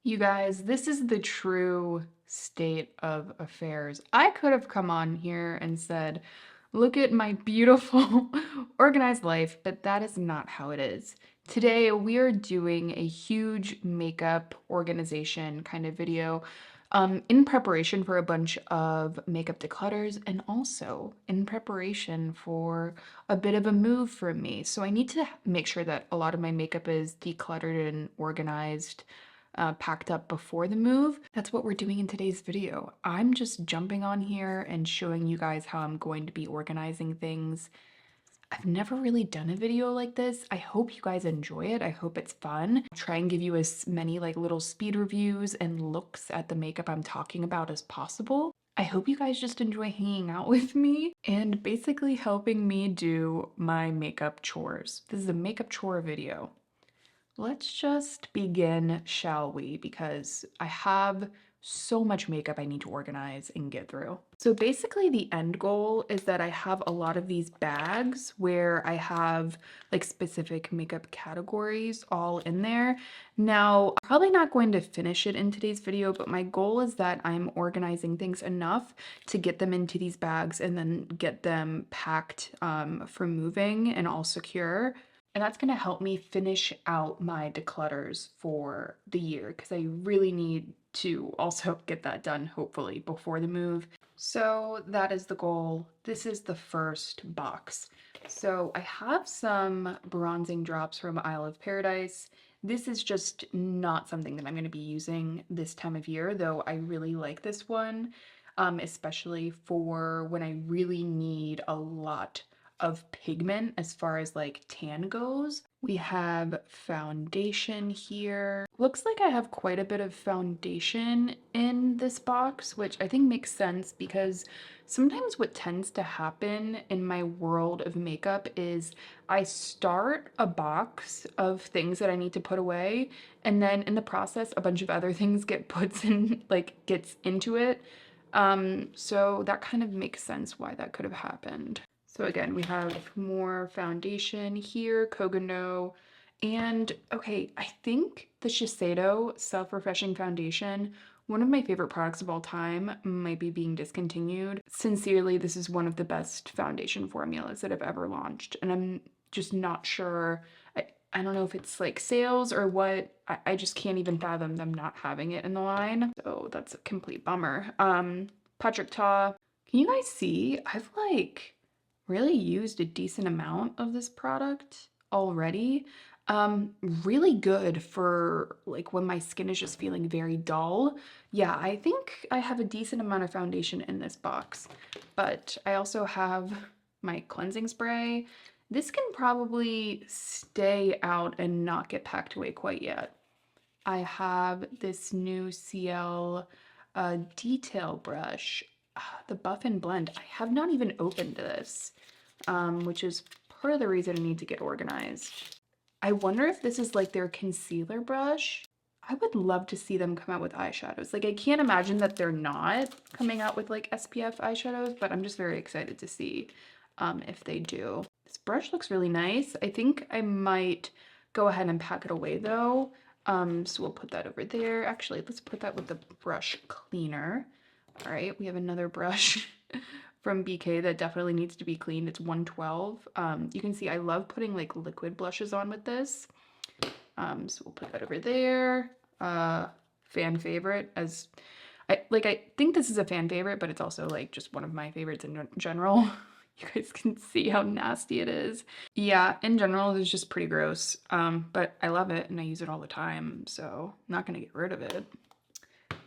You guys, this is the true state of affairs. I could have come on here and said, look at my beautiful organized life, but that is not how it is. Today, we are doing a huge makeup organization kind of video in preparation for a bunch of makeup declutters and also in preparation for a bit of a move for me. So I need to make sure that a lot of my makeup is decluttered and organized, packed up before the move. That's what we're doing in today's video. I'm just jumping on here and showing you guys how I'm going to be organizing things. I've never really done a video like this. I hope you guys enjoy it. I hope it's fun. I'll try and give you as many like little speed reviews and looks at the makeup I'm talking about as possible. I hope you guys just enjoy hanging out with me and basically helping me do my makeup chores. This is a makeup chore video. Let's just begin, shall we? Because I have so much makeup I need to organize and get through. So basically the end goal is that I have a lot of these bags where I have like specific makeup categories all in there. Now, I'm probably not going to finish it in today's video, but my goal is that I'm organizing things enough to get them into these bags and then get them packed for moving and all secure. And that's going to help me finish out my declutters for the year because I really need to also get that done, hopefully, before the move. So that is the goal. This is the first box. So I have some bronzing drops from Isle of Paradise. This is just not something that I'm going to be using this time of year, though I really like this one, especially for when I really need a lot of pigment as far as like tan goes. We have foundation here. Looks like I have quite a bit of foundation in this box, which I think makes sense because sometimes what tends to happen in my world of makeup is I start a box of things that I need to put away, and then in the process a bunch of other things get put in, like gets into it. So that kind of makes sense why that could have happened. So again, we have more foundation here, Kogano, and okay, I think the Shiseido Self-Refreshing Foundation, one of my favorite products of all time, might be being discontinued. Sincerely, this is one of the best foundation formulas that I've ever launched, and I'm just not sure. I don't know if it's like sales or what. I just can't even fathom them not having it in the line. So that's a complete bummer. Patrick Ta. Can you guys see? I've like really used a decent amount of this product already. Really good for like when my skin is just feeling very dull. Yeah, I think I have a decent amount of foundation in this box, but I also have my cleansing spray. This can probably stay out and not get packed away quite yet. I have this new CL detail brush, the Buff and Blend. I have not even opened this, which is part of the reason I need to get organized. I wonder if this is like their concealer brush. I would love to see them come out with eyeshadows. Like I can't imagine that they're not coming out with like SPF eyeshadows, but I'm just very excited to see if they do. This brush looks really nice. I think I might go ahead and pack it away though. So we'll put that over there. Actually, let's put that with the brush cleaner. All right, we have another brush from BK that definitely needs to be cleaned. It's 112. You can see I love putting like liquid blushes on with this. So we'll put that over there. Fan favorite, as I think this is a fan favorite, but it's also like just one of my favorites in general. You guys can see how nasty it is. Yeah, in general, it's just pretty gross. But I love it and I use it all the time, so I'm not gonna get rid of it.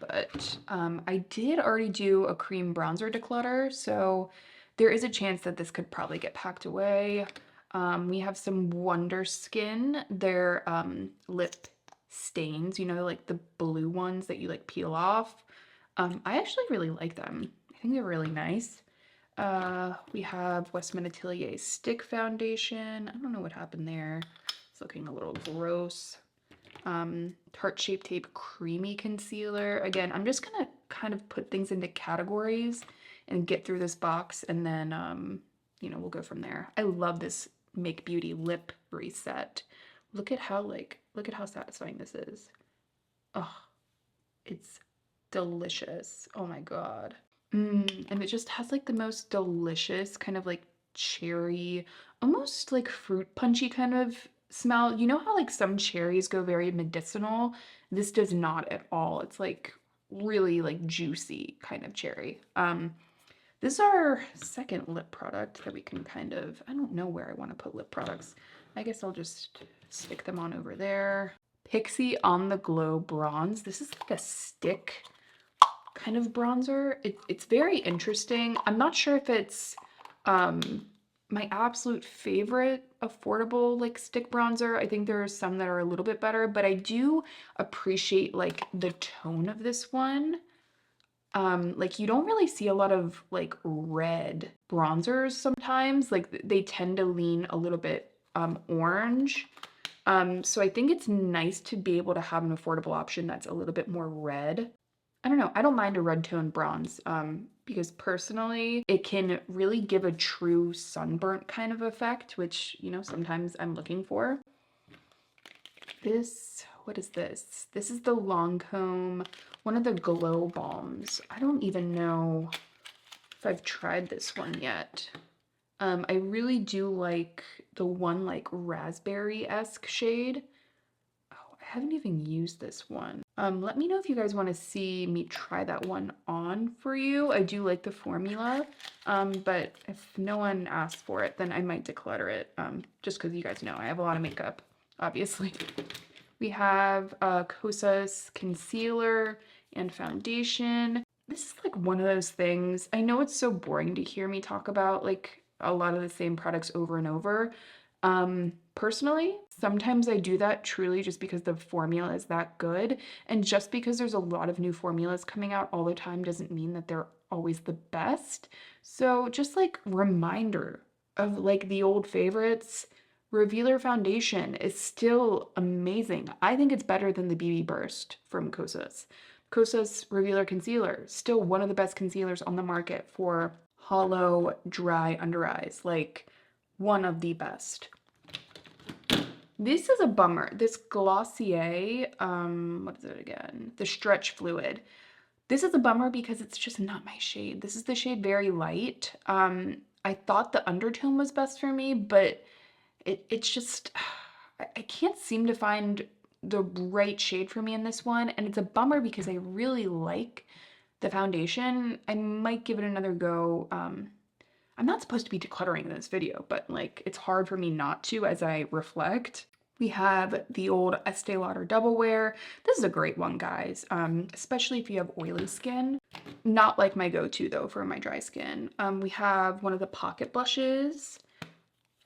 But I did already do a cream bronzer declutter, so there is a chance that this could probably get packed away. We have some Wonder Skin. They're lip stains, you know, like the blue ones that you like peel off. I actually really like them. I think they're really nice. We have Westman Atelier Stick Foundation. I don't know what happened there. It's looking a little gross. Tarte Shape Tape Creamy Concealer. Again, I'm just gonna kind of put things into categories and get through this box, and then, you know, we'll go from there. I love this Make Beauty Lip Reset. Look at how satisfying this is. Oh, It's delicious. Oh my God. And it just has like the most delicious kind of like cherry, almost like fruit punchy kind of smell. You know how like some cherries go very medicinal? This does not at all. It's like really like juicy kind of cherry. This is our second lip product that we can kind of, I don't know where I want to put lip products. I guess I'll just stick them on over there. Pixie On the Glow Bronze. This is like a stick kind of bronzer. It's very interesting. I'm not sure if it's my absolute favorite affordable like stick bronzer. I think there are some that are a little bit better, but I do appreciate like the tone of this one. Like you don't really see a lot of like red bronzers sometimes. Like they tend to lean a little bit orange. So I think it's nice to be able to have an affordable option that's a little bit more red. I don't know. I don't mind a red tone bronze because personally it can really give a true sunburnt kind of effect, which, you know, sometimes I'm looking for. This, what is this? This is the Lancome, one of the Glow Balms. I don't even know if I've tried this one yet. I really do like the one like raspberry-esque shade. Oh, I haven't even used this one. Let me know if you guys want to see me try that one on for you. I do like the formula, but if no one asks for it, then I might declutter it, just because you guys know I have a lot of makeup, obviously. We have Kosas concealer and foundation. This is like one of those things. I know it's so boring to hear me talk about like a lot of the same products over and over. Personally, sometimes I do that truly just because the formula is that good. And just because there's a lot of new formulas coming out all the time doesn't mean that they're always the best. So just like reminder of like the old favorites. Revealer foundation is still amazing. I think it's better than the BB Burst from Kosas. Kosas Revealer Concealer, still one of the best concealers on the market for hollow, dry under eyes. Like, one of the best. This is a bummer. This Glossier, what is it again? The Stretch Fluid. This is a bummer because it's just not my shade. This is the shade Very Light. I thought the undertone was best for me, but it's just, I can't seem to find the right shade for me in this one. And it's a bummer because I really like the foundation. I might give it another go. I'm not supposed to be decluttering in this video, but like it's hard for me not to as I reflect. We have the old Estee Lauder Double Wear. This is a great one, guys, especially if you have oily skin. Not like my go-to though for my dry skin. We have one of the pocket blushes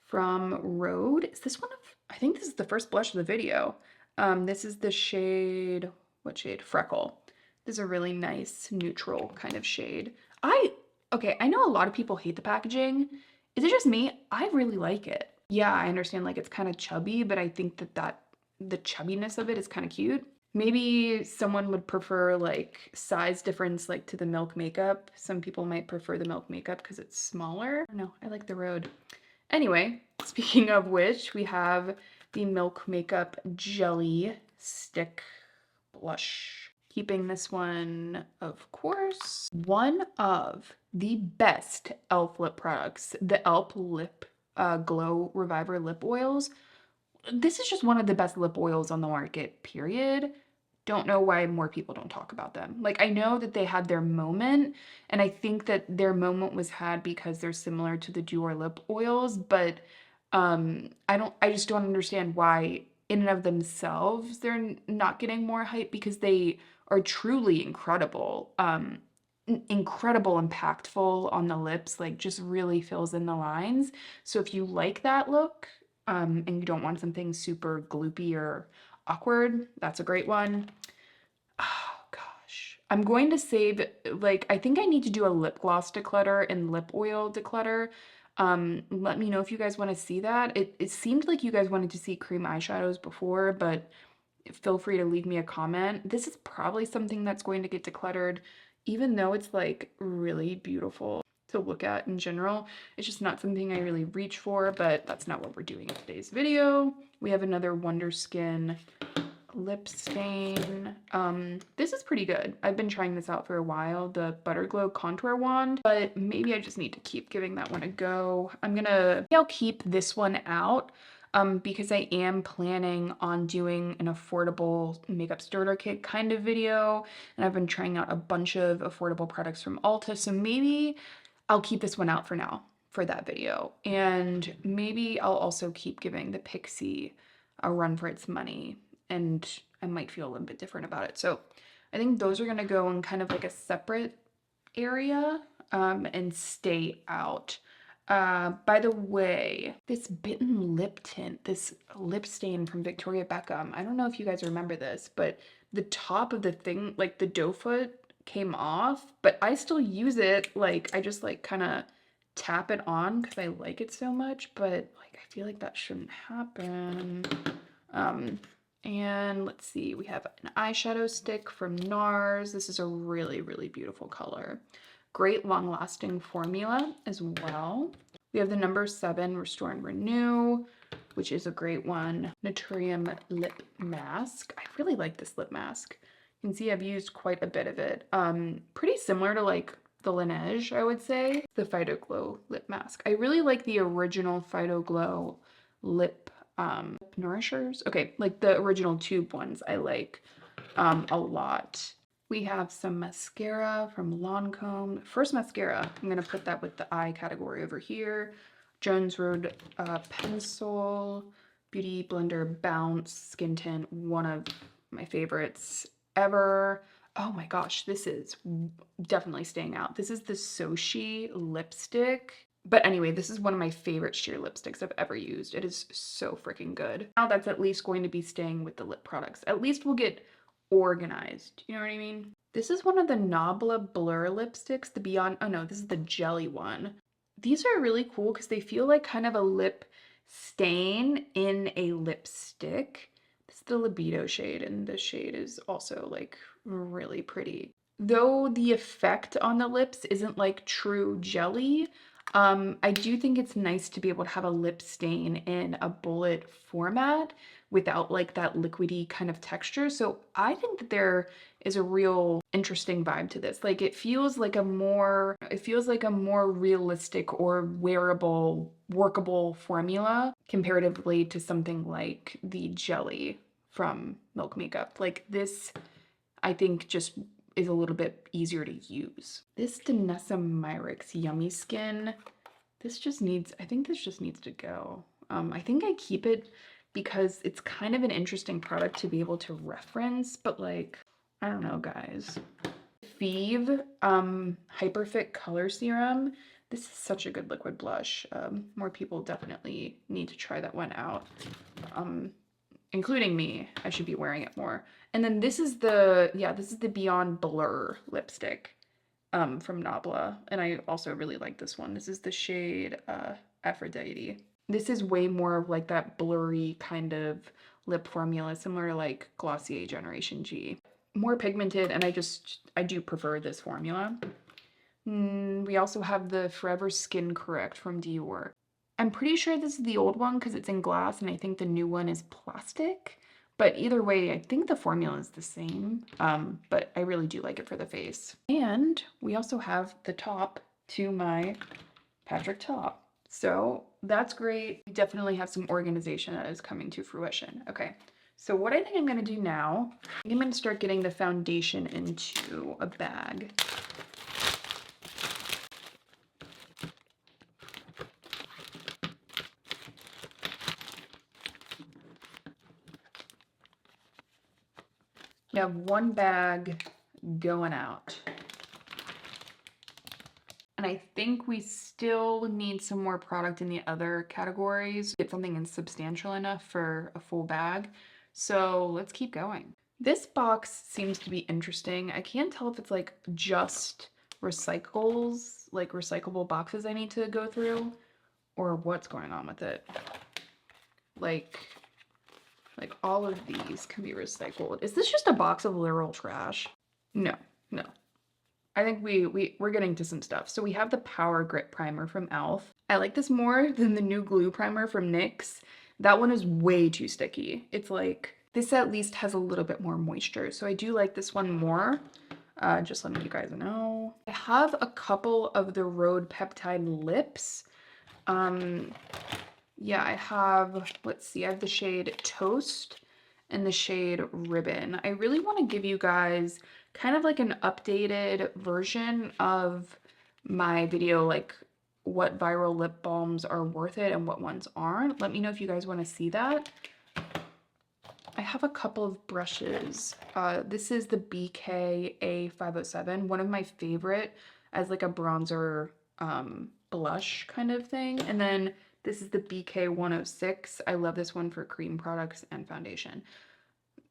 from Rhode. Is this one of, I think this is the first blush of the video. This is the shade, what shade? Freckle. This is a really nice neutral kind of shade. Okay, I know a lot of people hate the packaging. Is it just me? I really like it. Yeah, I understand like it's kind of chubby, but I think that the chubbiness of it is kind of cute. Maybe someone would prefer like size difference like to the Milk Makeup. Some people might prefer the Milk Makeup because it's smaller. No, I like the Rhode. Anyway, speaking of which, we have the Milk Makeup Jelly Stick Blush. Keeping this one, of course. One of the best e.l.f. lip products, the e.l.f. Lip Glow Reviver Lip Oils. This is just one of the best lip oils on the market, period. Don't know why more people don't talk about them. Like, I know that they had their moment, and I think that their moment was had because they're similar to the Dior lip oils, but I just don't understand why in and of themselves they're not getting more hype because they are truly incredible. Incredible, impactful on the lips, like just really fills in the lines. So if you like that look, and you don't want something super gloopy or awkward, that's a great one. Oh gosh. I'm going to save, like, I think I need to do a lip gloss declutter and lip oil declutter. Let me know if you guys want to see that. It seemed like you guys wanted to see cream eyeshadows before, but feel free to leave me a comment. This is probably something that's going to get decluttered, even though it's like really beautiful to look at in general. It's just not something I really reach for, but that's not what we're doing in today's video. We have another Wonder Skin lip stain. This is pretty good. I've been trying this out for a while, the Butter Glow Contour Wand, but maybe I just need to keep giving that one a go. I'll keep this one out because I am planning on doing an affordable makeup starter kit kind of video, and I've been trying out a bunch of affordable products from Ulta, so maybe I'll keep this one out for now for that video. And maybe I'll also keep giving the Pixie a run for its money, and I might feel a little bit different about it. So I think those are gonna go in kind of like a separate area and stay out. By the way, this Bitten lip tint, this lip stain from Victoria Beckham, I don't know if you guys remember this, but the top of the thing, like the doe foot, came off, but I still use it. Like, I just like kind of tap it on because I like it so much, but like I feel like that shouldn't happen. And let's see, we have an eyeshadow stick from NARS. This is a really, really beautiful color. Great long-lasting formula as well. We have the number 7 Restore and Renew, which is a great one. Naturium lip mask. I really like this lip mask. You can see I've used quite a bit of it. Pretty similar to like the Laneige, I would say. The Phyto Glow lip mask. I really like the original Phyto Glow lip nourishers. Okay, like the original tube ones I like a lot. We have some mascara from Lancome. First mascara, I'm gonna put that with the eye category over here. Jones Road Pencil, Beauty Blender Bounce Skin Tint, one of my favorites ever. Oh my gosh, this is definitely staying out. This is the Sochi lipstick. But anyway, this is one of my favorite sheer lipsticks I've ever used. It is so freaking good. Now that's at least going to be staying with the lip products. At least we'll get organized. You know what I mean? This is one of the Nabla Blur lipsticks, the Beyond, oh no, this is the jelly one. These are really cool because they feel like kind of a lip stain in a lipstick. This is the Libido shade, and the shade is also like really pretty. Though the effect on the lips isn't like true jelly, I do think it's nice to be able to have a lip stain in a bullet format without like that liquidy kind of texture. So I think that there is a real interesting vibe to this. Like it feels like a more realistic or wearable, workable formula comparatively to something like the jelly from Milk Makeup. Like this, I think just is a little bit easier to use. This Danessa Myricks Yummy Skin, I think this just needs to go. I think I keep it because it's kind of an interesting product to be able to reference, but like, I don't know, guys. Feve Hyperfit Color Serum. This is such a good liquid blush. More people definitely need to try that one out. Including me. I should be wearing it more. And then this is the Beyond Blur lipstick from Nabla. And I also really like this one. This is the shade Aphrodite. This is way more of like that blurry kind of lip formula, similar to like Glossier Generation G. More pigmented, and I do prefer this formula. We also have the Forever Skin Correct from Dior. I'm pretty sure this is the old one because it's in glass, and I think the new one is plastic. But either way, I think the formula is the same, but I really do like it for the face. And we also have the top to my Patrick top. So that's great. We definitely have some organization that is coming to fruition. Okay, so what I think I'm gonna do now, I'm gonna start getting the foundation into a bag. We have one bag going out. And I think we still need some more product in the other categories. Get something insubstantial enough for a full bag. So let's keep going. This box seems to be interesting. I can't tell if it's like just recycles, like recyclable boxes I need to go through, or what's going on with it. Like all of these can be recycled. Is this just a box of literal trash? No. I think we're getting to some stuff. So we have the Power Grip Primer from e.l.f. I like this more than the new glue primer from NYX. That one is way too sticky. It's like This at least has a little bit more moisture, so I do like this one more. Just letting you guys know. I have a couple of the Rhode Peptide lips. Yeah, I have, let's see, I have the shade Toast and the shade Ribbon. I really want to give you guys kind of like an updated version of my video, like what viral lip balms are worth it and what ones aren't. Let me know if you guys want to see that. I have a couple of brushes. This is the BK A507, one of my favorite as like a bronzer blush kind of thing. And then this is the BK 106. I love this one for cream products and foundation.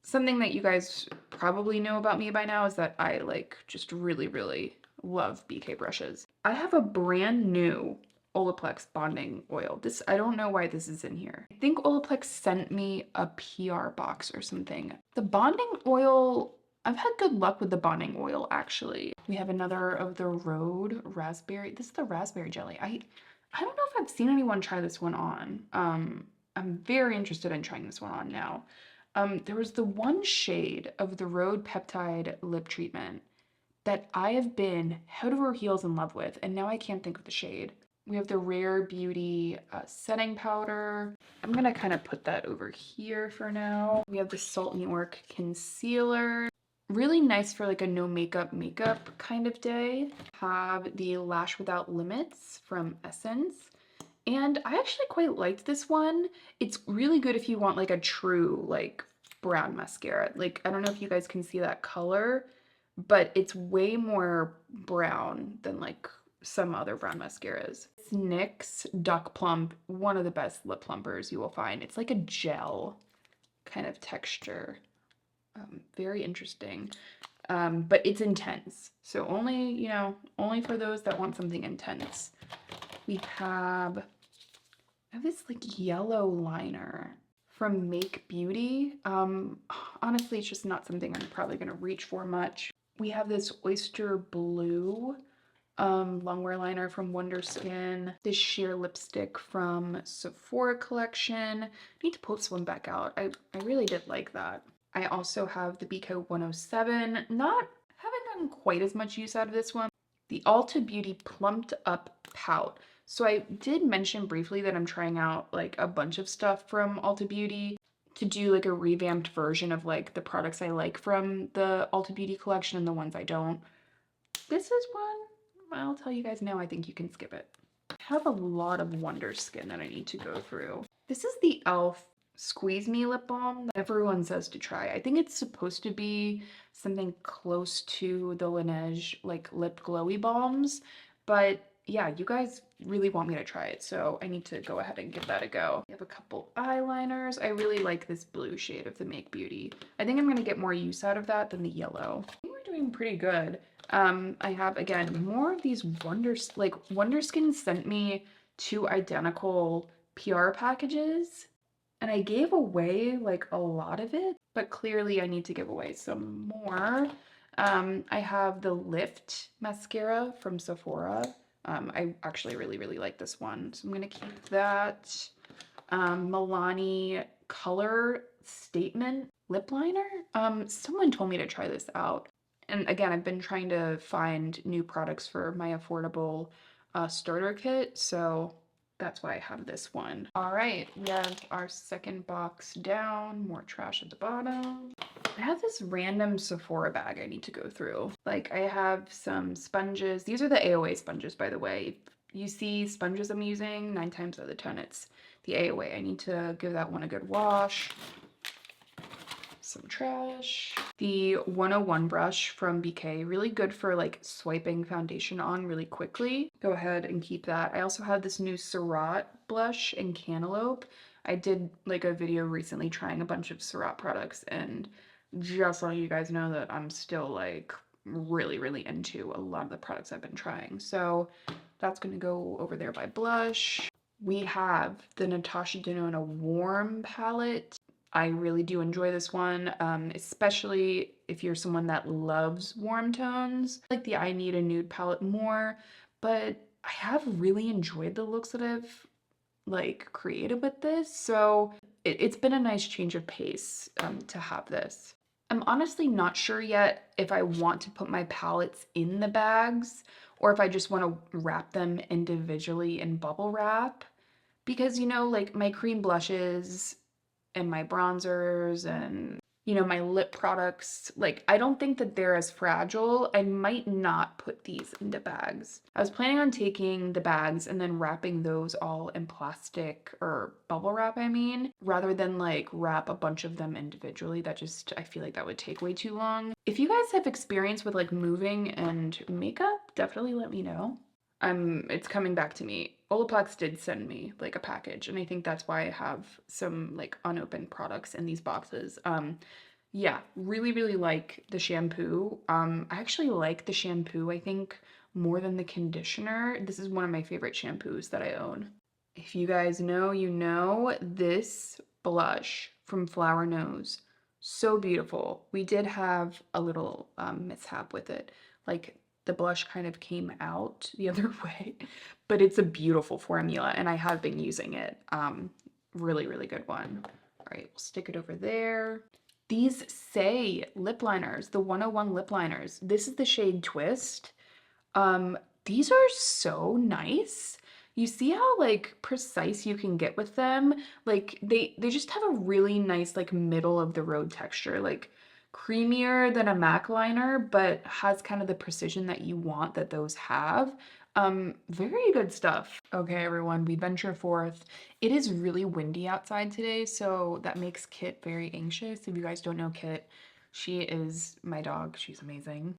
Something that you guys probably know about me by now is that I like just really, really love BK brushes. I have a brand new Olaplex bonding oil. This, I don't know why this is in here. I think Olaplex sent me a PR box or something. The bonding oil, I've had good luck with the bonding oil actually. We have another of the Rhode raspberry. This is the raspberry jelly. I don't know if I've seen anyone try this one on. I'm very interested in trying this one on now. There was the one shade of the Rhode Peptide lip treatment that I have been head over heels in love with, and now I can't think of the shade. We have the Rare Beauty setting powder. I'm gonna kind of put that over here for now. We have the Salt New York concealer. Really nice for like a no makeup kind of day. Have the Lash Without Limits from Essence. And I actually quite liked this one. It's really good if you want like a true like brown mascara. Like, I don't know if you guys can see that color, but it's way more brown than like some other brown mascaras. It's NYX Duck Plump, one of the best lip plumpers you will find. It's like a gel kind of texture. Very interesting. But it's intense. So only, you know, only for those that want something intense. We have, I have this like yellow liner from Make Beauty. Honestly, it's just not something I'm probably gonna reach for much. We have this Oyster Blue longwear liner from Wonder Skin. This sheer lipstick from Sephora collection. I need to pull this one back out. I really did like that. I also have the BK 107. Not haven't gotten quite as much use out of this one. The Ulta Beauty Plumped Up Pout. So I did mention briefly that I'm trying out like a bunch of stuff from Ulta Beauty to do like a revamped version of like the products I like from the Ulta Beauty collection and the ones I don't. This is one, I'll tell you guys now, I think you can skip it. I have a lot of Wonder Skin that I need to go through. This is the e.l.f. Squeeze Me lip balm that everyone says to try. I think it's supposed to be something close to the Laneige like lip glowy balms, but yeah, you guys really want me to try it, so I need to go ahead and give that a go. We have a couple eyeliners. I really like this blue shade of the Make Beauty. I think I'm gonna get more use out of that than the yellow. I think we're doing pretty good. I have, again, more of these Wonder Skin sent me 2 identical PR packages, and I gave away like a lot of it, but clearly I need to give away some more. I have the Lift mascara from Sephora. I actually really like this one, so I'm gonna keep that. Milani Color Statement lip liner. Someone told me to try this out. And again, I've been trying to find new products for my affordable starter kit, so that's why I have this one. All right, we have our second box down, more trash at the bottom. I have this random Sephora bag I need to go through. Like, I have some sponges. These are the AOA sponges, by the way. If you see sponges I'm using, 9 times out of 10 it's the AOA. I need to give that one a good wash. Some trash. The 101 brush from BK, really good for like swiping foundation on really quickly. Go ahead and keep that. I also have this new Surratt blush in Cantaloupe. I did like a video recently trying a bunch of Surratt products, and just letting you guys know that I'm still like really into a lot of the products I've been trying. So that's gonna go over there by blush. We have the Natasha Denona Warm palette. I really do enjoy this one, especially if you're someone that loves warm tones. I like the I Need a Nude palette more, but I have really enjoyed the looks that I've like created with this. So it's been a nice change of pace to have this. I'm honestly not sure yet if I want to put my palettes in the bags or if I just want to wrap them individually in bubble wrap. Because, you know, like my cream blushes and my bronzers and, you know, my lip products, like I don't think that they're as fragile. I might not put these into bags. I was planning on taking the bags and then wrapping those all in plastic or bubble wrap, I mean, rather than like wrap a bunch of them individually. That just, I feel like that would take way too long. If you guys have experience with like moving and makeup, definitely let me know. It's coming back to me. Olaplex did send me like a package, and I think that's why I have some like unopened products in these boxes. Yeah, really, really like the shampoo. I actually like the shampoo, I think, more than the conditioner. This is one of my favorite shampoos that I own. If you guys know, you know, this blush from Flower Nose, so beautiful. We did have a little mishap with it. Like the blush kind of came out the other way, but it's a beautiful formula and I have been using it. Really, really good one. All right, we'll stick it over there. These Say lip liners, the 101 lip liners. This is the shade Twist. Um, these are so nice. You see how like precise you can get with them? Like they just have a really nice like middle of the road texture, like creamier than a MAC liner, but has kind of the precision that you want that those have. Very good stuff. Okay, everyone, we venture forth. It is really windy outside today, so that makes Kit very anxious. If you guys don't know Kit, she is my dog. She's amazing.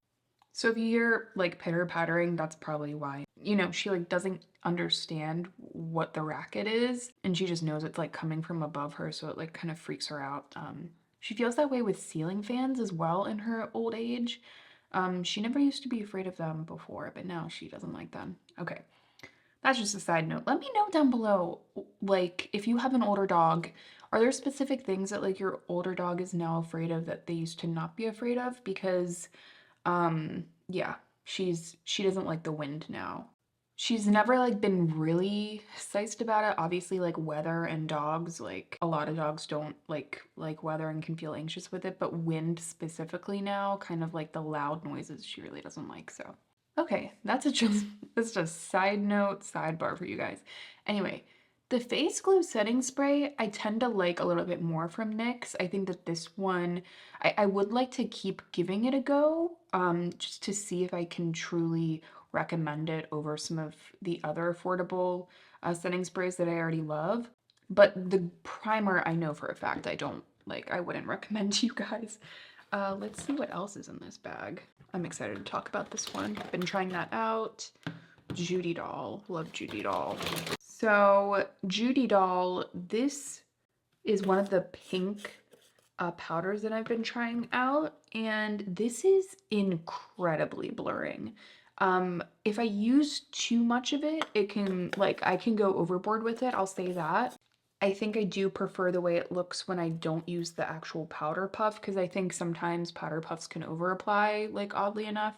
So if you hear like pitter pattering, that's probably why. You know, she like doesn't understand what the racket is and she just knows it's like coming from above her, so it like kind of freaks her out. She feels that way with ceiling fans as well in her old age. She never used to be afraid of them before, but now she doesn't like them. Okay. That's just a side note. Let me know down below, like, if you have an older dog, are there specific things that like your older dog is now afraid of that they used to not be afraid of? Because yeah, she doesn't like the wind now. She's never like been really psyched about it. Obviously, like weather and dogs, like a lot of dogs don't like weather and can feel anxious with it, but wind specifically now, kind of like the loud noises she really doesn't like. So, okay, that's just side note, sidebar for you guys. Anyway, the face glue setting spray, I tend to like a little bit more from NYX. I think that this one, I would like to keep giving it a go, just to see if I can truly recommend it over some of the other affordable setting sprays that I already love. But the primer, I know for a fact I don't like, I wouldn't recommend to you guys. Let's see what else is in this bag. I'm excited to talk about this one. Been trying that out. Judy Doll. Love Judy Doll. So Judy Doll, this is one of the pink powders that I've been trying out, and this is incredibly blurring. If I use too much of it, it can, like, I can go overboard with it, I'll say that. I think I do prefer the way it looks when I don't use the actual powder puff, because I think sometimes powder puffs can over apply, like, oddly enough.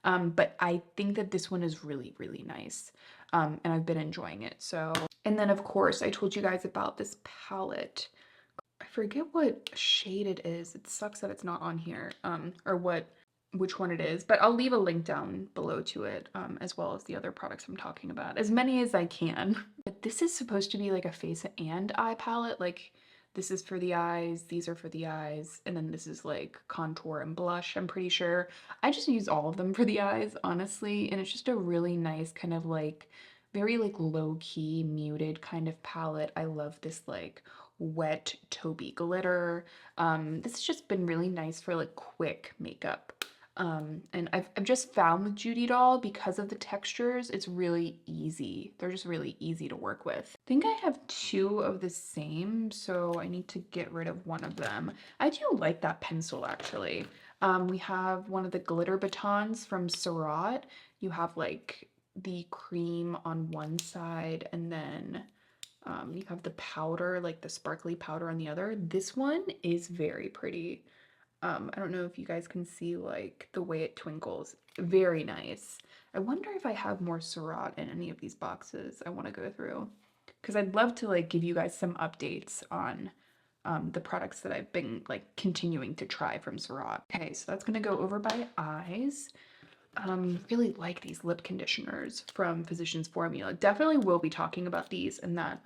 But I think that this one is really, really nice. And I've been enjoying it. So, and then of course I told you guys about this palette. I forget what shade it is. It sucks that it's not on here, or which one it is, but I'll leave a link down below to it, as well as the other products I'm talking about, as many as I can. But this is supposed to be like a face and eye palette. Like this is for the eyes, these are for the eyes, and then this is like contour and blush, I'm pretty sure. I just use all of them for the eyes, honestly, and it's just a really nice kind of like very like low-key muted kind of palette. I love this like wet taupey glitter. This has just been really nice for like quick makeup. And I've just found with Judy Doll, because of the textures, it's really easy. They're just really easy to work with. I think I have two of the same, so I need to get rid of one of them. I do like that pencil actually. We have one of the glitter batons from Surratt. You have like the cream on one side and then you have the powder, like the sparkly powder on the other. This one is very pretty. I don't know if you guys can see like the way it twinkles. Very nice. I wonder if I have more Surratt in any of these boxes I want to go through. Because I'd love to like give you guys some updates on the products that I've been like continuing to try from Surat. Okay, so that's gonna go over by eyes. Really like these lip conditioners from Physicians Formula. Definitely will be talking about these in that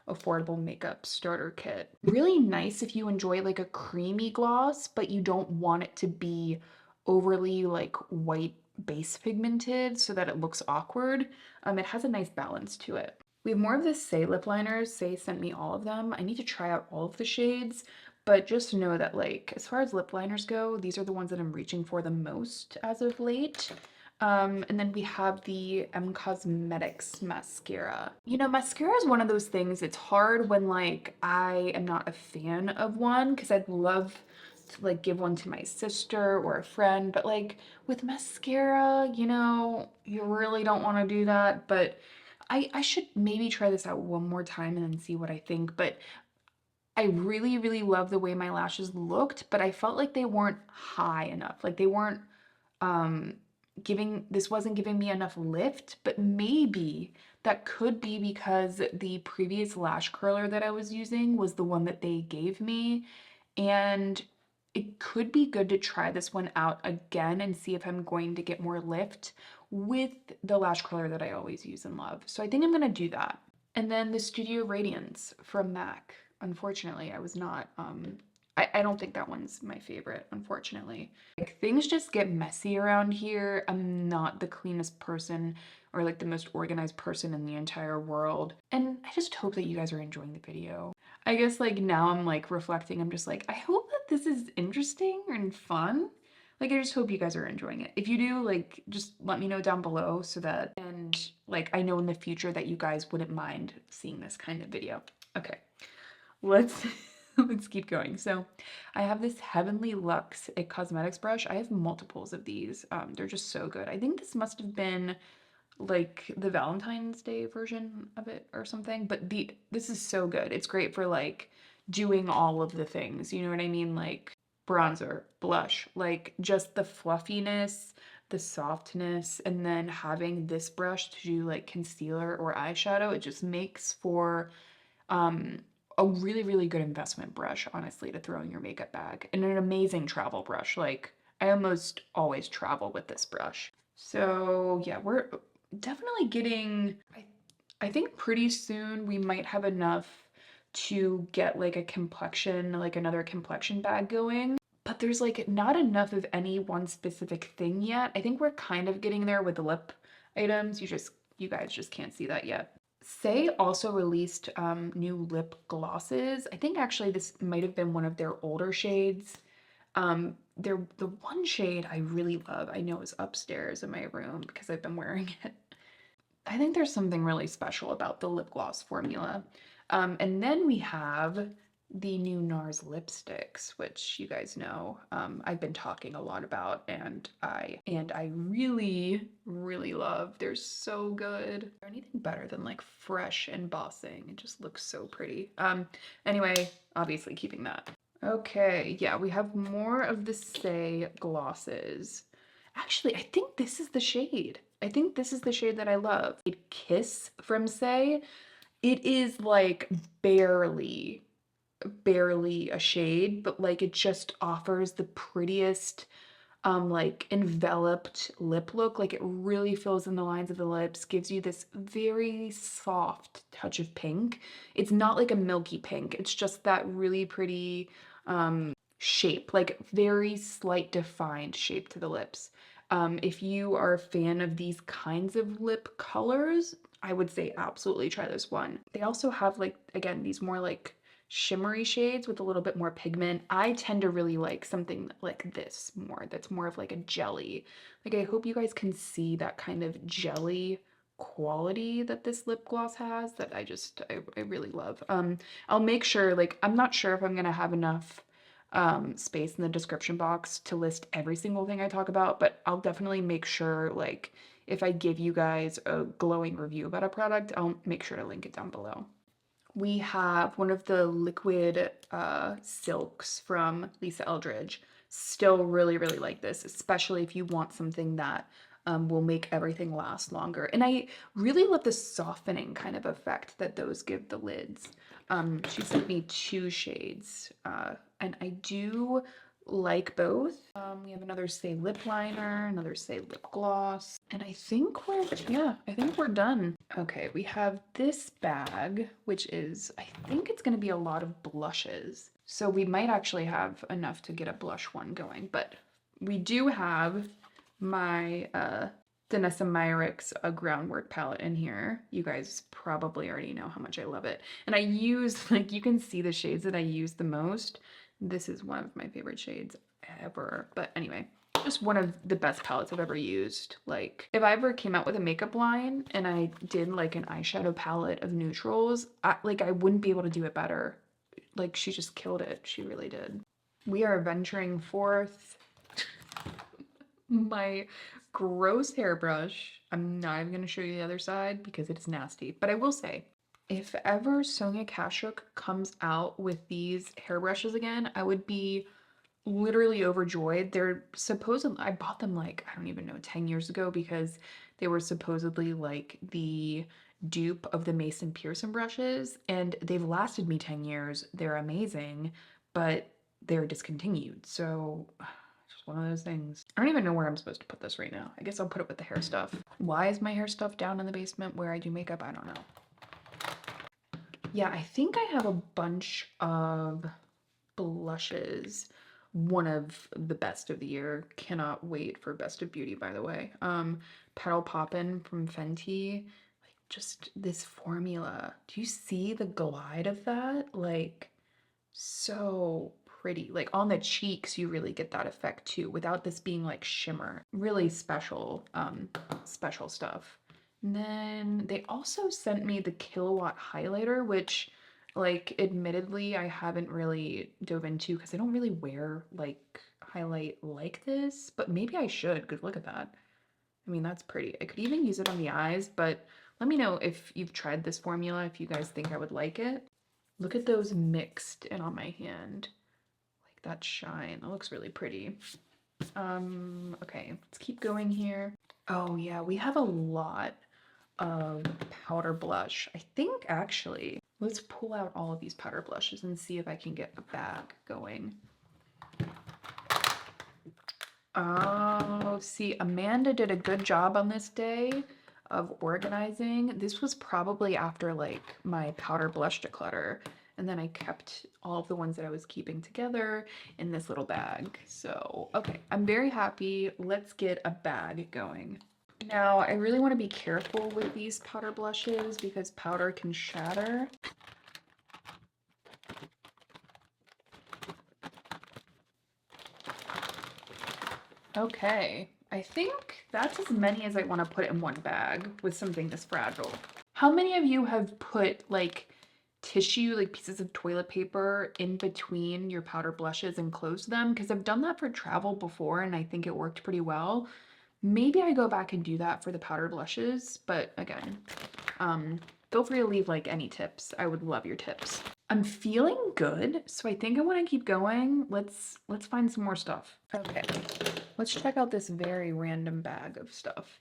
affordable makeup starter kit. Really nice if you enjoy like a creamy gloss, but you don't want it to be overly like white base pigmented so that it looks awkward. It has a nice balance to it. We have more of the Say lip liners. Say sent me all of them. I need to try out all of the shades, but just know that like as far as lip liners go, these are the ones that I'm reaching for the most as of late. And then we have the Cosmetics mascara. You know, mascara is one of those things, it's hard when like I am not a fan of one because I'd love to like give one to my sister or a friend, but like with mascara, you know, you really don't want to do that, but I should maybe try this out one more time and then see what I think. But I really, really love the way my lashes looked, but I felt like they weren't high enough. Like they weren't um this wasn't giving me enough lift, but maybe that could be because the previous lash curler that I was using was the one that they gave me, and it could be good to try this one out again and see if I'm going to get more lift with the lash curler that I always use and love. So I think I'm going to do that. And then the Studio Radiance from MAC. Unfortunately, I was not, I don't think that one's my favorite, unfortunately. Like, things just get messy around here. I'm not the cleanest person or like the most organized person in the entire world. And I just hope that you guys are enjoying the video. I guess like now I'm like reflecting, I'm just like, I hope that this is interesting and fun. Like, I just hope you guys are enjoying it. If you do, like, just let me know down below so that, and like, I know in the future that you guys wouldn't mind seeing this kind of video. Okay, let's let's keep going. So I have this Heavenly Luxe a cosmetics brush. I have multiples of these. They're just so good. I think this must have been like the Valentine's Day version of it or something, but this is so good. It's great for like doing all of the things, you know what I mean? Like bronzer, blush, like just the fluffiness, the softness, and then having this brush to do like concealer or eyeshadow, it just makes for um a really, really good investment brush, honestly, to throw in your makeup bag, and an amazing travel brush. Like, I almost always travel with this brush. So yeah, we're definitely getting, I think pretty soon we might have enough to get like a complexion, like another complexion bag going. But there's like not enough of any one specific thing yet. I think we're kind of getting there with the lip items. You guys just can't see that yet. Say also released new lip glosses. I think actually this might have been one of their older shades. The one shade I really love, I know is upstairs in my room because I've been wearing it. I think there's something really special about the lip gloss formula. And then we have the new NARS lipsticks, which you guys know I've been talking a lot about, and I really, really love. They're so good. Is there anything better than like fresh embossing? It just looks so pretty. Anyway, obviously keeping that. Okay, yeah, we have more of the Say glosses. Actually, I think this is the shade. I think this is the shade that I love. Kiss from Say. It is like barely, barely a shade, but like it just offers the prettiest like enveloped lip look. Like it really fills in the lines of the lips, gives you this very soft touch of pink. It's not like a milky pink. It's just that really pretty shape, like very slight defined shape to the lips. If you are a fan of these kinds of lip colors, I would say absolutely try this one. They also have like, again, these more like shimmery shades with a little bit more pigment. I tend to really like something like this more, that's more of like a jelly. Like I hope you guys can see that kind of jelly quality that this lip gloss has that I really love. I'll make sure, like, I'm not sure if I'm gonna have enough space in the description box to list every single thing I talk about, but I'll definitely make sure, like, if I give you guys a glowing review about a product, I'll make sure to link it down below. We have one of the liquid silks from Lisa Eldridge. Still really, really like this, especially if you want something that will make everything last longer. And I really love the softening kind of effect that those give the lids. She sent me 2 shades, and I do like both. We have another Say lip liner, another Say lip gloss, and I think we're done. Okay, we have this bag, which is, I think it's gonna be a lot of blushes. So we might actually have enough to get a blush one going, but we do have my Danessa Myricks Groundwork palette in here. You guys probably already know how much I love it. And I use, like, you can see the shades that I use the most. This is one of my favorite shades ever. But anyway, just one of the best palettes I've ever used. Like, if I ever came out with a makeup line and I did like an eyeshadow palette of neutrals, I wouldn't be able to do it better. Like, she just killed it. She really did. We are venturing forth. My gross hairbrush. I'm not even going to show you the other side because it is nasty. But I will say, if ever Sonia Kashuk comes out with these hairbrushes again, I would be literally overjoyed. They're supposedly, I bought them like, I don't even know, 10 years ago because they were supposedly like the dupe of the Mason Pearson brushes, and they've lasted me 10 years. They're amazing, but they're discontinued. So just one of those things. I don't even know where I'm supposed to put this right now. I guess I'll put it with the hair stuff. Why is my hair stuff down in the basement where I do makeup? I don't know. Yeah, I think I have a bunch of blushes. One of the best of the year. Cannot wait for Best of Beauty, by the way. Petal Poppin' from Fenty. Like, just this formula. Do you see the glide of that? Like, so pretty. Like, on the cheeks, you really get that effect too, without this being like shimmer. Really special, special stuff. And then they also sent me the Killawatt highlighter, which, like, admittedly, I haven't really dove into because I don't really wear like highlight like this, but maybe I should, because look at that. I mean, that's pretty. I could even use it on the eyes, but let me know if you've tried this formula, if you guys think I would like it. Look at those mixed in on my hand. Like that shine. That looks really pretty. Okay, let's keep going here. Oh yeah, we have a lot of powder blush. I think actually, let's pull out all of these powder blushes and see if I can get a bag going. Oh, see, Amanda did a good job on this day of organizing. This was probably after like my powder blush declutter. And then I kept all of the ones that I was keeping together in this little bag. So, okay, I'm very happy. Let's get a bag going. Now, I really want to be careful with these powder blushes because powder can shatter. Okay, I think that's as many as I want to put in one bag with something this fragile. How many of you have put like tissue, like pieces of toilet paper in between your powder blushes and closed them? Because I've done that for travel before and I think it worked pretty well. Maybe I go back and do that for the powder blushes, but again, feel free to leave like any tips. I would love your tips. I'm feeling good, so I think I want to keep going. Let's find some more stuff. Okay, let's check out this very random bag of stuff.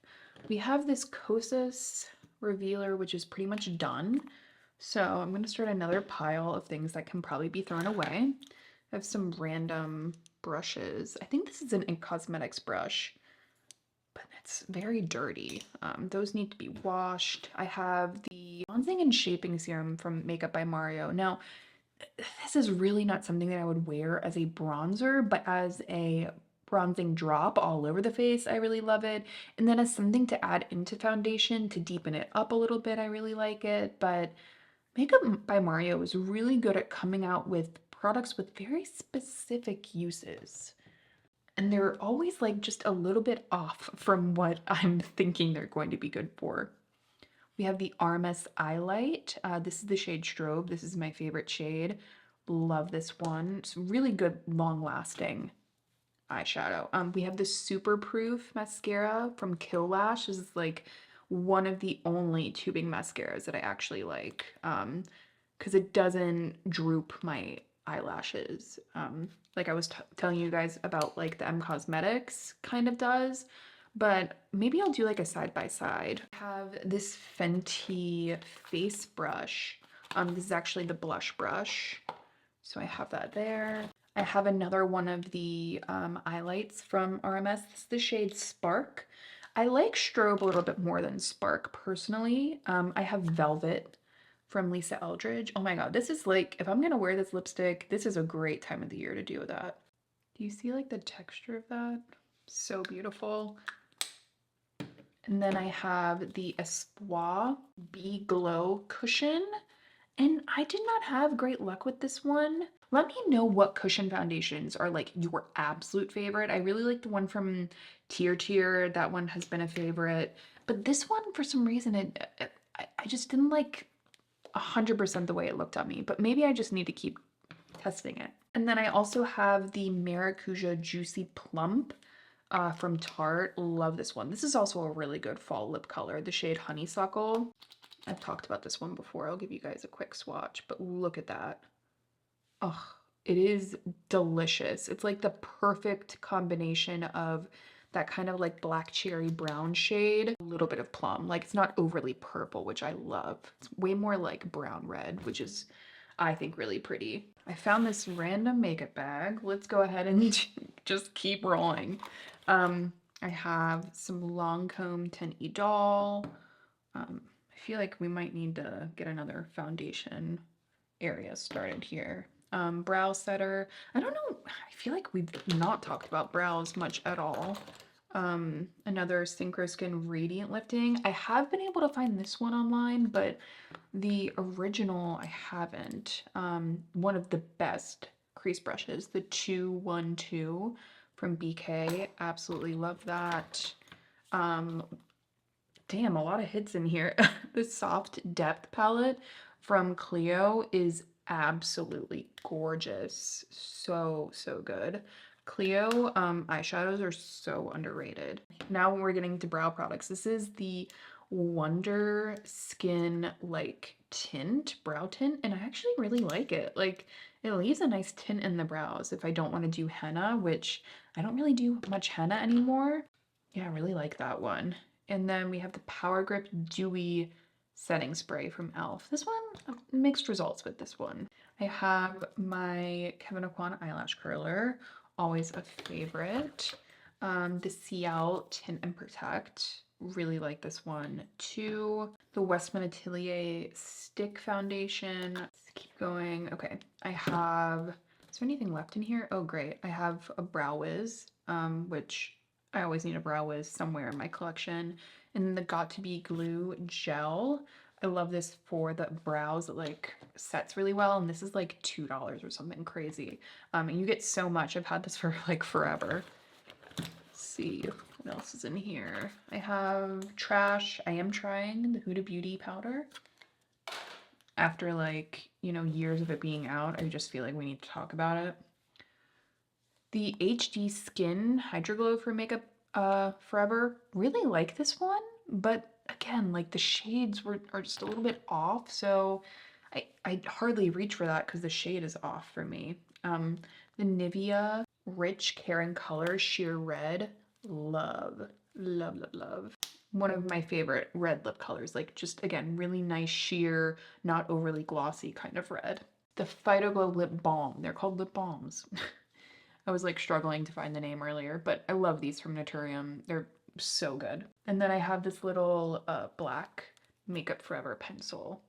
We have this Kosas revealer, which is pretty much done. So I'm going to start another pile of things that can probably be thrown away. I have some random brushes. I think this is an cosmetics brush, but it's very dirty. Those need to be washed. I have the bronzing and shaping serum from Makeup by Mario. Now, this is really not something that I would wear as a bronzer, but as a bronzing drop all over the face, I really love it. And then as something to add into foundation to deepen it up a little bit, I really like it. But Makeup by Mario is really good at coming out with products with very specific uses. And they're always like just a little bit off from what I'm thinking they're going to be good for. We have the Armas Eye Light. This is the shade Strobe. This is my favorite shade. Love this one. It's really good, long-lasting eyeshadow. We have the Super Proof mascara from Kill Lash. This is like one of the only tubing mascaras that I actually like, because it doesn't droop my eyelashes. Like I was telling you guys about, like the M Cosmetics kind of does, but maybe I'll do like a side by side. I have this Fenty face brush. This is actually the blush brush. So I have that there. I have another one of the highlights from RMS. This is the shade Spark. I like Strobe a little bit more than Spark personally. I have Velvet from Lisa Eldridge. Oh my god, this is like, if I'm gonna wear this lipstick, this is a great time of the year to do that. Do you see like the texture of that? So beautiful. And then I have the Espoir Bee Glow cushion. And I did not have great luck with this one. Let me know what cushion foundations are like your absolute favorite. I really like the one from Tier. That one has been a favorite. But this one, for some reason, I just didn't like 100% the way it looked on me. But maybe I just need to keep testing it. And then I also have the Maracuja Juicy Plump from Tarte. Love this one. This is also a really good fall lip color, the shade Honeysuckle. I've talked about this one before. I'll give you guys a quick swatch, but look at that. Oh, it is delicious. It's like the perfect combination of that kind of like black cherry brown shade, a little bit of plum. Like it's not overly purple, which I love. It's way more like brown red, which is, I think, really pretty. I found this random makeup bag. Let's go ahead and just keep rolling. I have some Lancome Teint Idole. I feel like we might need to get another foundation area started here. Brow setter. I don't know. I feel like we've not talked about brows much at all. Another Synchro Skin Radiant Lifting. I have been able to find this one online, but the original I haven't. One of the best crease brushes, the 212 from BK. Absolutely love that. Damn, a lot of hits in here. The Soft Depth palette from Clio is absolutely gorgeous. So good. Clio eyeshadows are so underrated. Now we're getting to brow products. This is the Wonder Skin like tint, brow tint, and I actually really like it. Like it leaves a nice tint in the brows if I don't want to do henna, which I don't really do much henna anymore. Yeah, I really like that one. And then we have the Power Grip Dewy Setting Spray from e.l.f. This one, mixed results with this one. I have my Kevyn Aucoin eyelash curler, always a favorite. The Ciel Tint and Protect, really like this one too. The Westman Atelier Stick Foundation. Let's keep going. Okay, I have, is there anything left in here? Oh great, I have a Brow Wiz, which I always need a Brow Wiz somewhere in my collection. And then the Got To Be Glue Gel. I love this for the brows. It like sets really well. And this is like $2 or something crazy. And you get so much. I've had this for like forever. Let's see what else is in here. I have Trash. I am trying the Huda Beauty powder. After like, you know, years of it being out, I just feel like we need to talk about it. The HD Skin Hydroglow for Makeup Forever. Really like this one, but again, like the shades are just a little bit off, so I hardly reach for that because the shade is off for me. The Nivea Rich Caring Color Sheer Red. Love. One of my favorite red lip colors. Like just, again, really nice sheer, not overly glossy kind of red. The Phytoglow Lip Balm. They're called lip balms. I was like struggling to find the name earlier, but I love these from Naturium. They're so good. And then I have this little black Makeup Forever pencil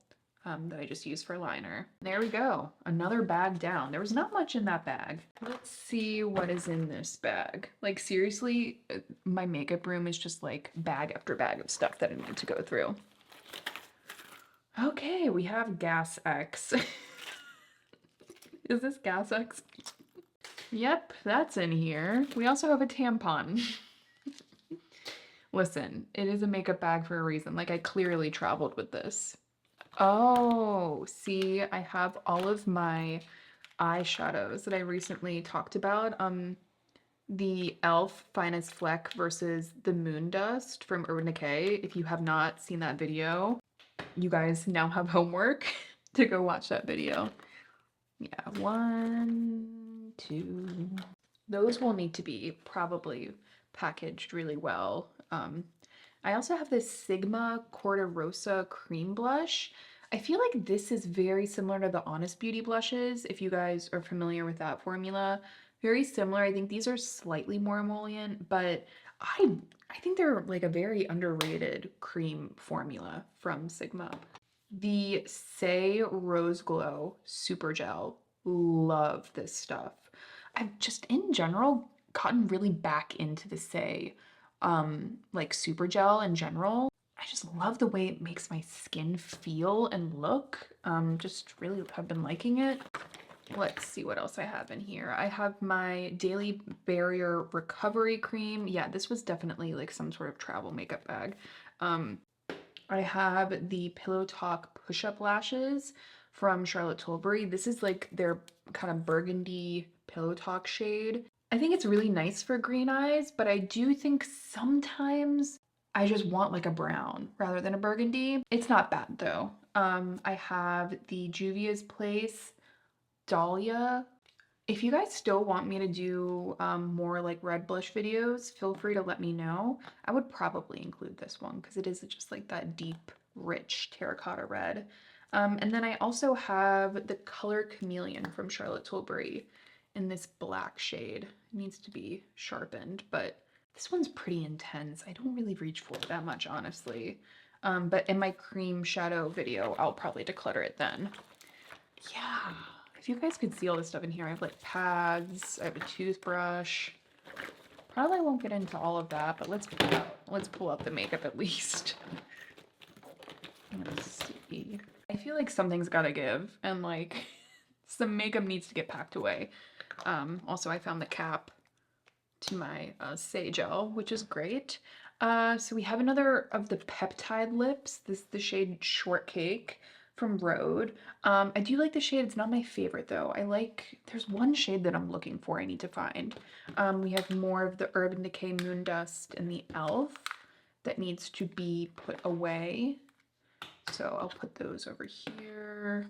that I just use for liner. There we go. Another bag down. There was not much in that bag. Let's see what is in this bag. Like seriously, my makeup room is just like bag after bag of stuff that I need to go through. Okay, we have Gas X. Is this Gas X? Yep, that's in here. We also have a tampon. Listen, it is a makeup bag for a reason. Like I clearly traveled with this. Oh, see, I have all of my eyeshadows that I recently talked about. The e.l.f. Finest Fleck versus the Moon Dust from Urban Decay. If you have not seen that video, you guys now have homework to go watch that video. Yeah, 1, 2. Those will need to be probably packaged really well. I also have this Sigma Corderosa cream blush. I feel like this is very similar to the Honest Beauty blushes, if you guys are familiar with that formula. Very similar. I think these are slightly more emollient, but I I think they're like a very underrated cream formula from Sigma. The Say Rose Glow Super Gel. Love this stuff. I've just in general gotten really back into the Say like super gel in general. I just love the way it makes my skin feel and look. Just really have been liking it. Let's see what else I have in here. I have my Daily Barrier Recovery Cream. Yeah, this was definitely like some sort of travel makeup bag. I have the Pillow Talk Push-Up Lashes from Charlotte Tilbury. This is like their kind of burgundy Pillow Talk shade. I think it's really nice for green eyes, but I do think sometimes I just want like a brown rather than a burgundy. It's not bad though. I have the Juvia's Place Dahlia. If you guys still want me to do more like red blush videos, feel free to let me know. I would probably include this one because it is just like that deep, rich terracotta red. And then I also have the Color Chameleon from Charlotte Tilbury in this black shade. It needs to be sharpened, but this one's pretty intense. I don't really reach for it that much, honestly. But in my cream shadow video, I'll probably declutter it then. Yeah, if you guys could see all this stuff in here, I have like pads, I have a toothbrush. Probably won't get into all of that, but let's pull out the makeup at least. Let's see. I feel like something's gotta give, and like some makeup needs to get packed away. Also, I found the cap to my Say Gel, which is great. So we have another of the peptide lips. This is the shade Shortcake from Rhode. I do like the shade. It's not my favorite though. There's one shade that I'm looking for I need to find. We have more of the Urban Decay Moon Dust and the e.l.f. that needs to be put away. So I'll put those over here.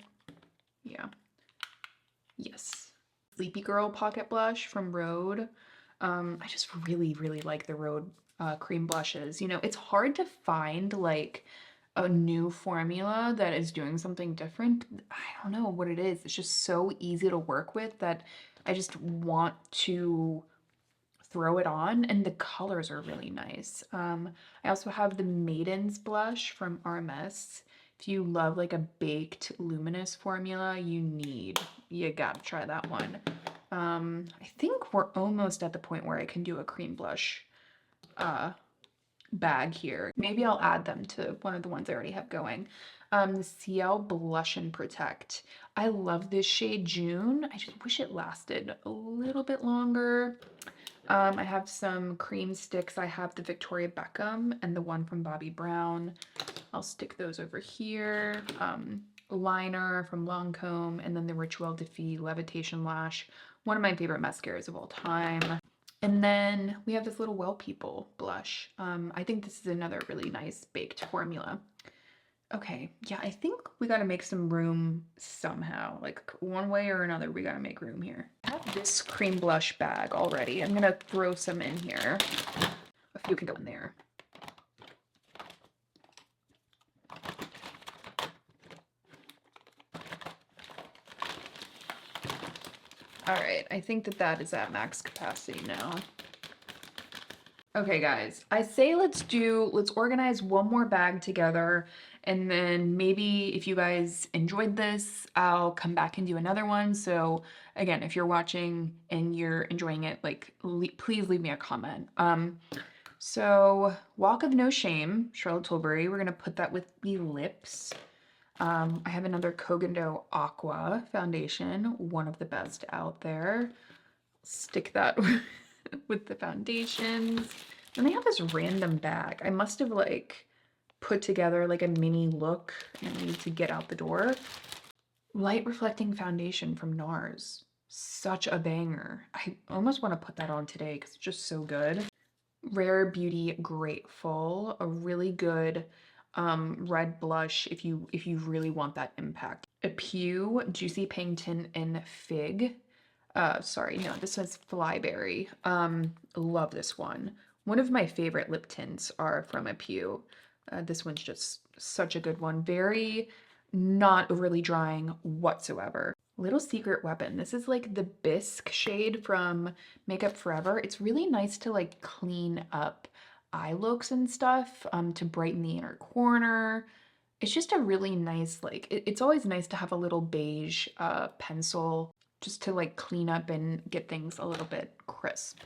Yeah. Yes. Sleepy Girl Pocket Blush from Rhode. I just really, really like the Rhode cream blushes. You know, it's hard to find like a new formula that is doing something different. I don't know what it is. It's just so easy to work with that I just want to throw it on, and the colors are really nice. I also have the Maiden's blush from RMS. If you love like a baked luminous formula, you gotta try that one. I think we're almost at the point where I can do a cream blush bag here. Maybe I'll add them to one of the ones I already have going. The Ciel Blush and Protect. I love this shade June. I just wish it lasted a little bit longer. I have some cream sticks. I have the Victoria Beckham and the one from Bobbi Brown. I'll stick those over here. Liner from Lancome, and then the Rituel de Fille Levitation Lash. One of my favorite mascaras of all time. And then we have this little Well People blush. I think this is another really nice baked formula. Okay, yeah, I think we gotta make some room somehow. Like one way or another, we gotta make room here. I have this cream blush bag already. I'm gonna throw some in here. A few can go in there. All right, I think that is at max capacity now. Okay, guys, I say let's organize one more bag together, and then maybe if you guys enjoyed this, I'll come back and do another one. So again, if you're watching and you're enjoying it, like please leave me a comment. So Walk of No Shame, Charlotte Tilbury, we're gonna put that with the lips. I have another Kogendo Aqua foundation, one of the best out there. Stick that with the foundations. And they have this random bag. I must have like put together like a mini look and I need to get out the door. Light Reflecting Foundation from NARS. Such a banger. I almost want to put that on today because it's just so good. Rare Beauty Grateful, a really good red blush if you really want that impact. A Pew Juicy Pink in Fig. Sorry, no, this was Flyberry. Love this one. One of my favorite lip tints are from a Pew. This one's just such a good one. Very not overly drying whatsoever. Little secret weapon. This is like the bisque shade from Makeup Forever. It's really nice to like clean up eye looks and stuff, to brighten the inner corner. It's just a really nice, like, it's always nice to have a little beige pencil just to like clean up and get things a little bit crisp.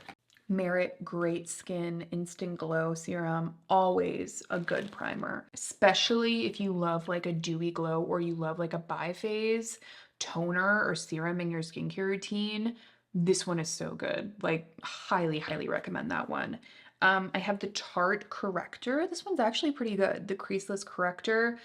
Merit Great Skin Instant Glow Serum, always a good primer, especially if you love like a dewy glow or you love like a biphase toner or serum in your skincare routine. This one is so good. Like, highly, highly recommend that one. I have the Tarte Corrector. This one's actually pretty good. The Creaseless Corrector.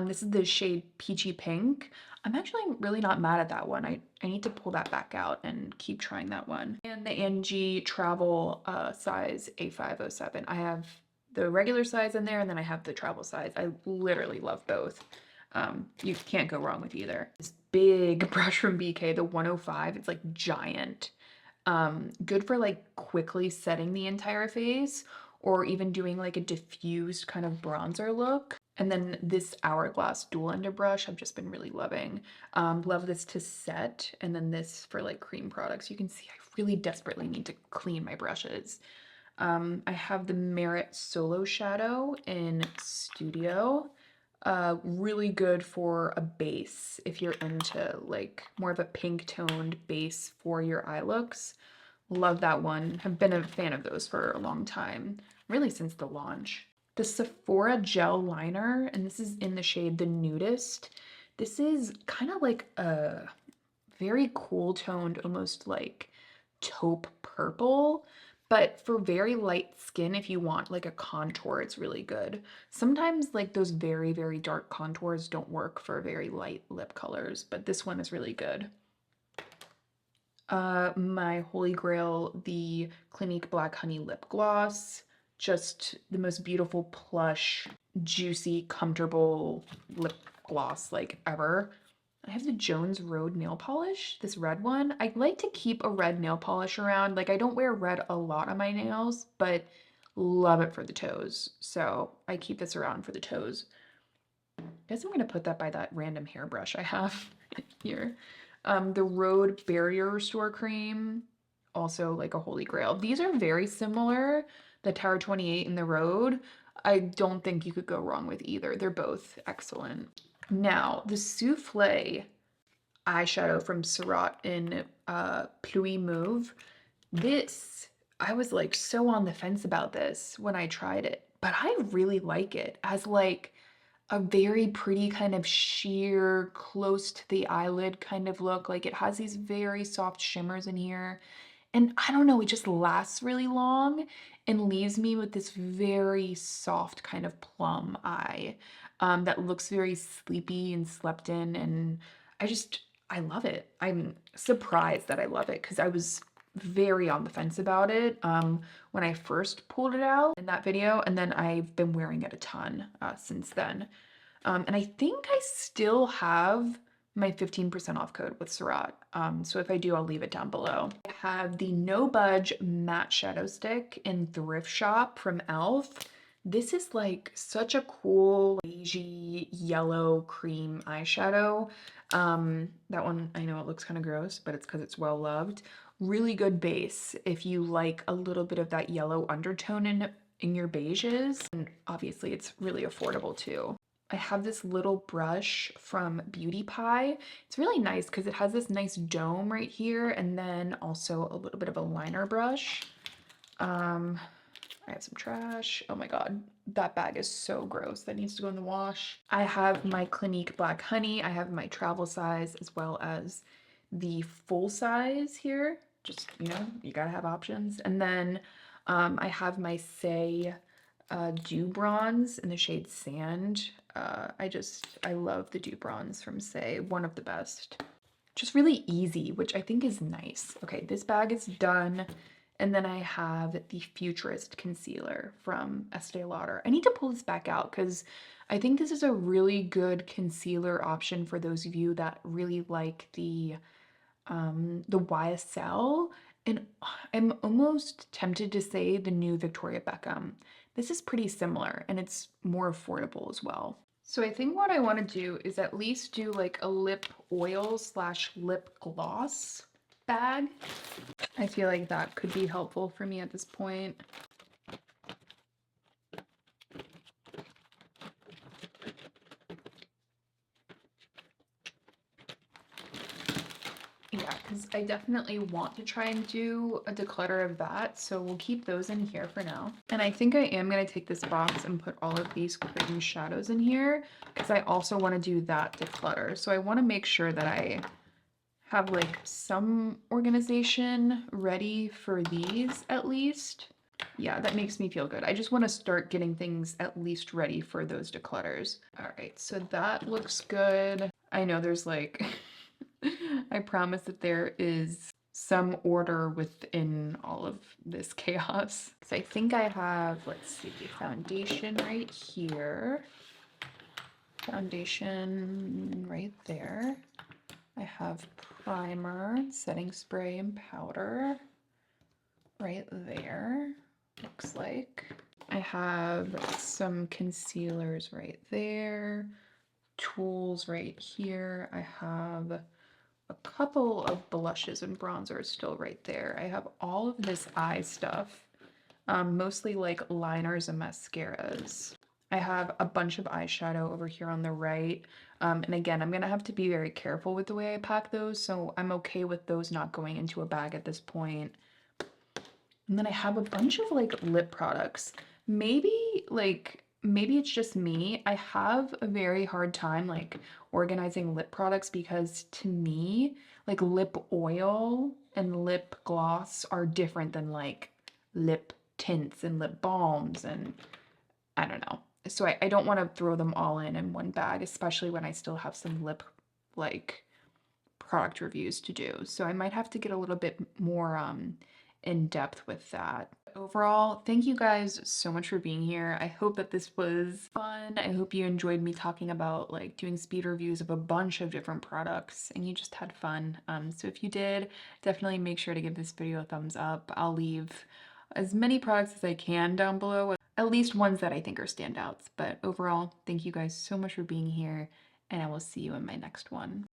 This is the shade Peachy Pink. I'm actually really not mad at that one. I need to pull that back out and keep trying that one. And the Angie Travel size A507. I have the regular size in there and then I have the travel size. I literally love both. You can't go wrong with either. This big brush from BK, the 105, it's like giant. Good for like quickly setting the entire face or even doing like a diffused kind of bronzer look. And then this Hourglass dual ender brush I've just been really loving. Love this to set, and then this for like cream products. You can see I really desperately need to clean my brushes. I have the Merit Solo Shadow in Studio. Really good for a base if you're into like more of a pink toned base for your eye looks. Love that one. Have been a fan of those for a long time, really since the launch. The Sephora Gel Liner, and this is in the shade The Nudist. This is kind of like a very cool toned, almost like taupe purple, but for very light skin, if you want like a contour, it's really good. Sometimes like those very, very dark contours don't work for very light lip colors, but this one is really good. My holy grail, the Clinique Black Honey Lip Gloss. Just the most beautiful, plush, juicy, comfortable lip gloss like ever. I have the Jones Road nail polish, this red one. I like to keep a red nail polish around. Like, I don't wear red a lot on my nails, but love it for the toes. So I keep this around for the toes. I guess I'm gonna put that by that random hairbrush I have here. The Rhode Barrier Restore Cream, also like a holy grail. These are very similar, the Tower 28 and the Rhode. I don't think you could go wrong with either. They're both excellent. Now, the Souffle eyeshadow from Surratt in Pluie Mauve. This, I was like so on the fence about this when I tried it, but I really like it as like a very pretty kind of sheer, close to the eyelid kind of look. Like, it has these very soft shimmers in here. And I don't know, it just lasts really long and leaves me with this very soft kind of plum eye, that looks very sleepy and slept in. And I love it. I'm surprised that I love it because I was very on the fence about it when I first pulled it out in that video. And then I've been wearing it a ton since then. And I think I still have my 15% off code with Surratt. So if I do, I'll leave it down below. I have the No Budge Matte Shadow Stick in Thrift Shop from e.l.f. This is like such a cool beigey yellow cream eyeshadow. That one, I know it looks kind of gross, but it's because it's well loved. Really good base if you like a little bit of that yellow undertone in your beiges. And obviously it's really affordable too. I have this little brush from Beauty Pie. It's really nice because it has this nice dome right here and then also a little bit of a liner brush. I have some trash. Oh my god, that bag is so gross. That needs to go in the wash. I have my Clinique Black Honey. I have my travel size as well as the full size here. Just, you know, you gotta have options. And then I have my Say Dew Bronze in the shade Sand. I love the Dew Bronze from Say, one of the best. Just really easy, which I think is nice. Okay, this bag is done. And then I have the Futurist Concealer from Estee Lauder. I need to pull this back out because I think this is a really good concealer option for those of you that really like the YSL And I'm almost tempted to say the new Victoria Beckham. This is pretty similar and it's more affordable as well. So I think what I want to do is at least do like a lip oil slash lip gloss bag. I feel like that could be helpful for me at this point. Yeah, because I definitely want to try and do a declutter of that, so we'll keep those in here for now. And I think I am going to take this box and put all of these curtain shadows in here, because I also want to do that declutter. So I want to make sure that I have like some organization ready for these at least. Yeah, that makes me feel good. I just want to start getting things at least ready for those declutters. All right, so that looks good. I know there's like I promise that there is some order within all of this chaos. So I think I have, let's see, foundation right here. Foundation right there. I have primer, setting spray, and powder right there, looks like. I have some concealers right there, tools right here. I have a couple of blushes and bronzers still right there. I have all of this eye stuff, mostly like liners and mascaras. I have a bunch of eyeshadow over here on the right. And again, I'm gonna have to be very careful with the way I pack those, so I'm okay with those not going into a bag at this point. And then I have a bunch of like lip products. Maybe it's just me. I have a very hard time like organizing lip products because to me, like lip oil and lip gloss are different than like lip tints and lip balms and I don't know. So I don't want to throw them all in one bag, especially when I still have some lip like product reviews to do. So I might have to get a little bit more in depth with that. Overall, thank you guys so much for being here. I hope that this was fun. I hope you enjoyed me talking about like doing speed reviews of a bunch of different products and you just had fun. So if you did, definitely make sure to give this video a thumbs up. I'll leave as many products as I can down below, at least ones that I think are standouts. But overall, thank you guys so much for being here and I will see you in my next one.